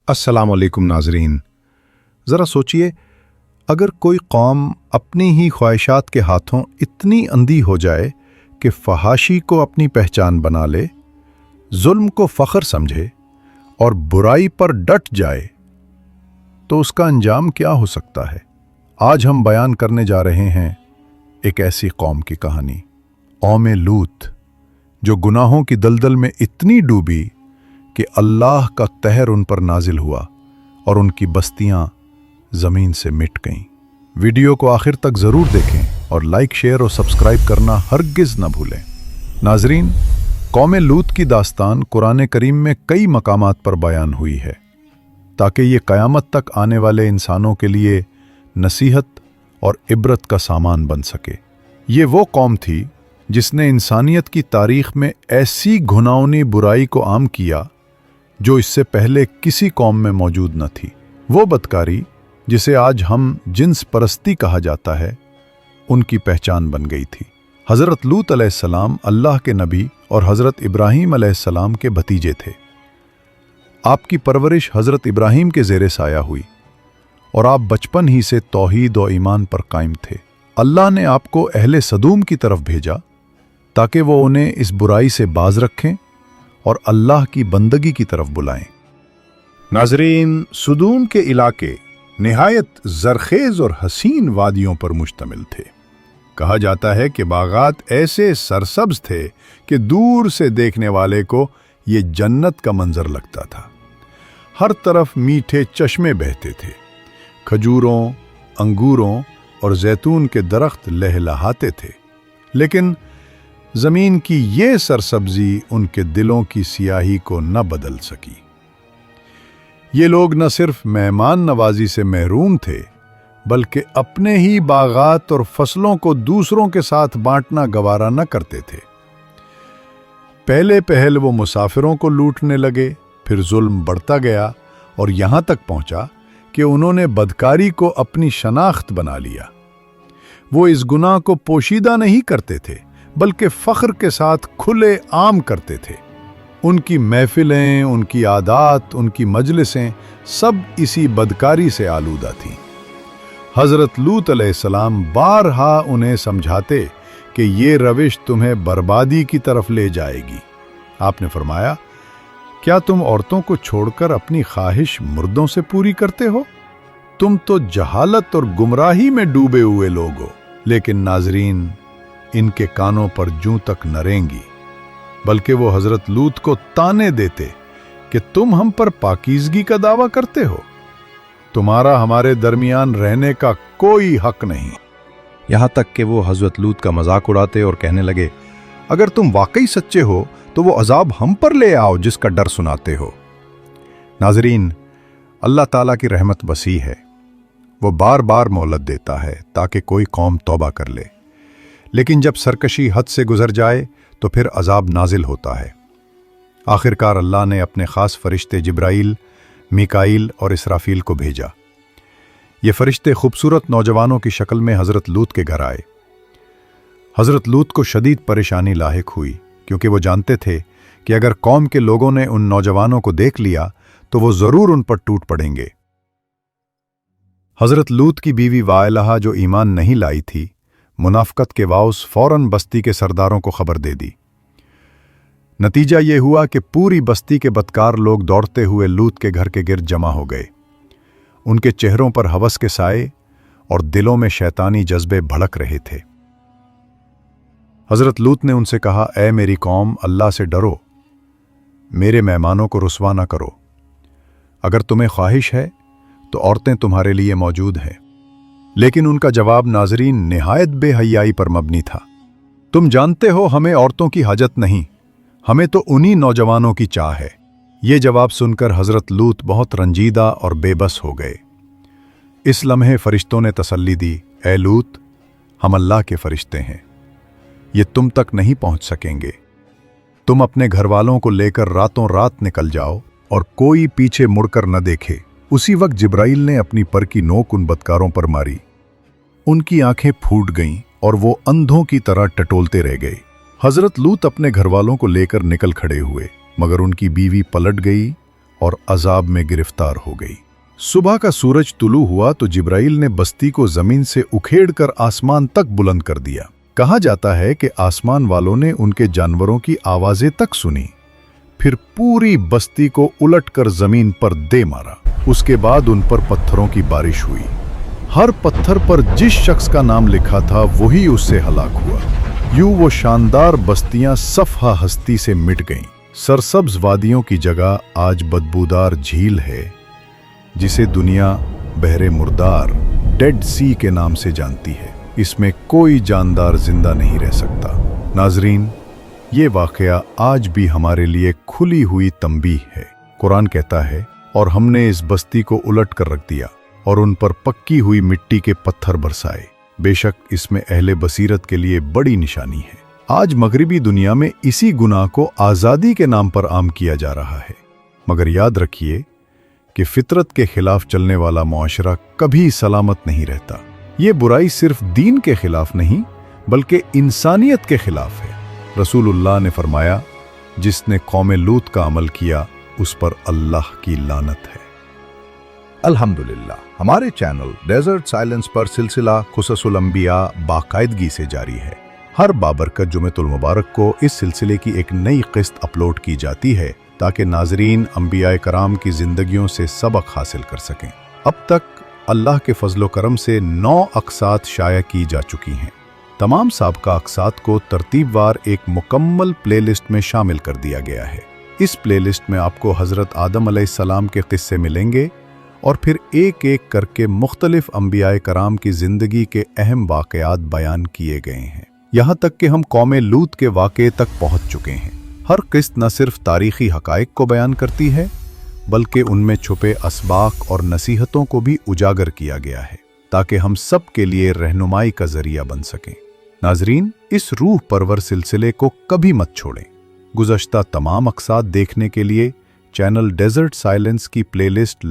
अस्सलाम वालेकुम नाजरीन। ज़रा सोचिए, अगर कोई कौम अपनी ही ख्वाहिशात के हाथों इतनी अंधी हो जाए कि फहाशी को अपनी पहचान बना ले, जुल्म को फ़ख्र समझे और बुराई पर डट जाए, तो उसका अंजाम क्या हो सकता है। आज हम बयान करने जा रहे हैं एक ऐसी कौम की कहानी, कौम लूत, जो गुनाहों की दलदल में इतनी डूबी कि अल्लाह का कहर उन पर नाजिल हुआ और उनकी बस्तियां ज़मीन से मिट गईं। वीडियो को आखिर तक ज़रूर देखें और लाइक, शेयर और सब्सक्राइब करना हरगिज़ न भूलें। नाजरीन, कौम लूत की दास्तान कुरान करीम में कई मकामात पर बयान हुई है, ताकि ये क़यामत तक आने वाले इंसानों के लिए नसीहत और इबरत का सामान बन सके। ये वो कौम थी जिसने इंसानियत की तारीख में ऐसी घुनावनी बुराई को आम किया जो इससे पहले किसी कौम में मौजूद न थी। वो बदकारी जिसे आज हम जिन्स परस्ती कहा जाता है, उनकी पहचान बन गई थी। हज़रत लूत अलैहिस्सलाम अल्लाह के नबी और हज़रत इब्राहीम अलैहिस्सलाम के भतीजे थे। आपकी परवरिश हज़रत इब्राहीम के ज़ेरे साया हुई और आप बचपन ही से तौहीद और ईमान पर कायम थे। अल्लाह ने आपको अहले सदूम की तरफ भेजा ताकि वो उन्हें इस बुराई से बाज रखें और अल्लाह की बंदगी की तरफ बुलाएं। नाजरीन, सदूम के इलाके निहायत जरखेज और हसीन वादियों पर मुश्तमिल थे। कहा जाता है कि बागात ऐसे सरसब्ज थे कि दूर से देखने वाले को ये जन्नत का मंजर लगता था। हर तरफ मीठे चश्मे बहते थे, खजूरों, अंगूरों और जैतून के दरख्त लहलहाते थे। लेकिन जमीन की ये सरसब्जी उनके दिलों की सियाही को न बदल सकी। ये लोग न सिर्फ मेहमान नवाजी से महरूम थे, बल्कि अपने ही बागात और फसलों को दूसरों के साथ बांटना गवारा न करते थे। पहले पहल वो मुसाफिरों को लूटने लगे, फिर जुल्म बढ़ता गया और यहां तक पहुंचा कि उन्होंने बदकारी को अपनी शनाख्त बना लिया। वो इस गुनाह को पोशीदा नहीं करते थे, बल्कि फख्र के साथ खुले आम करते थे। उनकी महफिलें, उनकी आदात, उनकी मजलिसें सब इसी बदकारी से आलूदा थीं। हज़रत लूत अलैहिस्सलाम बारहा उन्हें समझाते कि ये रविश तुम्हें बर्बादी की तरफ ले जाएगी। आपने फरमाया, क्या तुम औरतों को छोड़कर अपनी ख्वाहिश मुर्दों से पूरी करते हो? तुम तो जहालत और गुमराही में डूबे हुए लोग हो। लेकिन नाजरीन, इनके कानों पर जूं तक न रेंगी, बल्कि वो हजरत लूत को ताने देते कि तुम हम पर पाकीज़गी का दावा करते हो, तुम्हारा हमारे दरमियान रहने का कोई हक नहीं। यहां तक कि वो हजरत लूत का मजाक उड़ाते और कहने लगे, अगर तुम वाकई सच्चे हो तो वो अजाब हम पर ले आओ जिसका डर सुनाते हो। नाजरीन, अल्लाह ताला की रहमत वसी है। वो बार बार मोहलत देता है ताकि कोई कौम तौबा कर ले, लेकिन जब सरकशी हद से गुजर जाए तो फिर अजाब नाजिल होता है। आखिरकार अल्लाह ने अपने ख़ास फरिश्ते जिब्राइल, मीकाईल और इसराफील को भेजा। ये फरिश्ते खूबसूरत नौजवानों की शक्ल में हज़रत लूत के घर आए। हज़रत लूत को शदीद परेशानी लाहिक हुई, क्योंकि वो जानते थे कि अगर कौम के लोगों ने उन नौजवानों को देख लिया तो वो ज़रूर उन पर टूट पड़ेंगे। हज़रत लूत की बीवी वाइलहा, जो ईमान नहीं लाई थी, मुनाफ़क़त के वाउस फ़ौरन बस्ती के सरदारों को खबर दे दी। नतीजा ये हुआ कि पूरी बस्ती के बदकार लोग दौड़ते हुए लूत के घर के गिर्द जमा हो गए। उनके चेहरों पर हवस के साए और दिलों में शैतानी जज्बे भड़क रहे थे। हज़रत लूत ने उनसे कहा, ऐ मेरी कौम, अल्लाह से डरो, मेरे मेहमानों को रुस्वा न करो। अगर तुम्हें ख्वाहिश है तो औरतें तुम्हारे लिए मौजूद हैं। लेकिन उनका जवाब नाजरीन निहायत बेहयाई पर मबनी था। तुम जानते हो हमें औरतों की हाजत नहीं, हमें तो उन्हीं नौजवानों की चाह है। ये जवाब सुनकर हज़रत लूत बहुत रंजीदा और बेबस हो गए। इस लम्हे फरिश्तों ने तसल्ली दी, ऐ लूत, हम अल्लाह के फरिश्ते हैं, ये तुम तक नहीं पहुंच सकेंगे। तुम अपने घर वालों को लेकर रातों रात निकल जाओ और कोई पीछे मुड़कर न देखे। उसी वक्त जिब्राइल ने अपनी पर की नोक उन बदकारों पर मारी। उनकी आंखें फूट गईं और वो अंधों की तरह टटोलते रह गए। हजरत लूत अपने घरवालों को लेकर निकल खड़े हुए, मगर उनकी बीवी पलट गई और अजाब में गिरफ्तार हो गई। सुबह का सूरज तुलू हुआ तो जिब्राइल ने बस्ती को जमीन से उखेड़कर आसमान तक बुलंद कर दिया। कहा जाता है कि आसमान वालों ने उनके जानवरों की आवाजें तक सुनी, फिर पूरी बस्ती को उलटकर जमीन पर दे मारा। उसके बाद उन पर पत्थरों की बारिश हुई। हर पत्थर पर जिस शख्स का नाम लिखा था वही उससे हलाक हुआ। यूं वो शानदार बस्तियां सफहा हस्ती से मिट गईं। सरसब्ज वादियों की जगह आज बदबूदार झील है, जिसे दुनिया बहरे मुर्दार, डेड सी के नाम से जानती है। इसमें कोई जानदार जिंदा नहीं रह सकता। नाजरीन, ये वाकया आज भी हमारे लिए खुली हुई तंबीह है। कुरान कहता है, और हमने इस बस्ती को उलट कर रख दिया और उन पर पक्की हुई मिट्टी के पत्थर बरसाए। बेशक इसमें अहले बसीरत के लिए बड़ी निशानी है। आज मगरिबी दुनिया में इसी गुनाह को आज़ादी के नाम पर आम किया जा रहा है, मगर याद रखिए कि फितरत के खिलाफ चलने वाला मुआशरा कभी सलामत नहीं रहता। ये बुराई सिर्फ दीन के खिलाफ नहीं बल्कि इंसानियत के खिलाफ है। रसूलुल्लाह ने फरमाया, जिसने कौम लूत का अमल किया उस पर अल्लाह की लानत है। अल्हम्दुलिल्लाह, हमारे चैनल डेजर्ट साइलेंस पर सिलसिला क़ुससुल अंबिया बाकायदगी से जारी है। हर बाबरकत जुमेतुल मुबारक को इस सिलसिले की एक नई किस्त अपलोड की जाती है ताकि नाजरीन अंबिया कराम की जिंदगियों से सबक हासिल कर सकें। अब तक अल्लाह के फजलो करम से 9 अक़सात शाया की जा चुकी हैं। तमाम साबका अक़सात को तरतीबवार एक मुकम्मल प्लेलिस्ट में शामिल कर दिया गया है। इस प्लेलिस्ट में आपको हज़रत आदम अलैहिस्सलाम के किस्से मिलेंगे और फिर एक एक करके मुख्तलिफ अंबियाए कराम की ज़िंदगी के अहम वाक़यात बयान किए गए हैं। यहाँ तक कि हम कौम लूत के वाक़े तक पहुँच चुके हैं। हर किस्त न सिर्फ तारीख़ी हक़ाइक़ को बयान करती है बल्कि उनमें छुपे असबाक और नसीहतों को भी उजागर किया गया है ताकि हम सब के लिए रहनुमाई का ज़रिया बन सकें। नाजरीन, इस रूह परवर सिलसिले को कभी मत छोड़ें। गुज़श्ता तमाम अक़सात देखने के लिए चैनल डेजर्ट साइलेंस की प्लेलिस्ट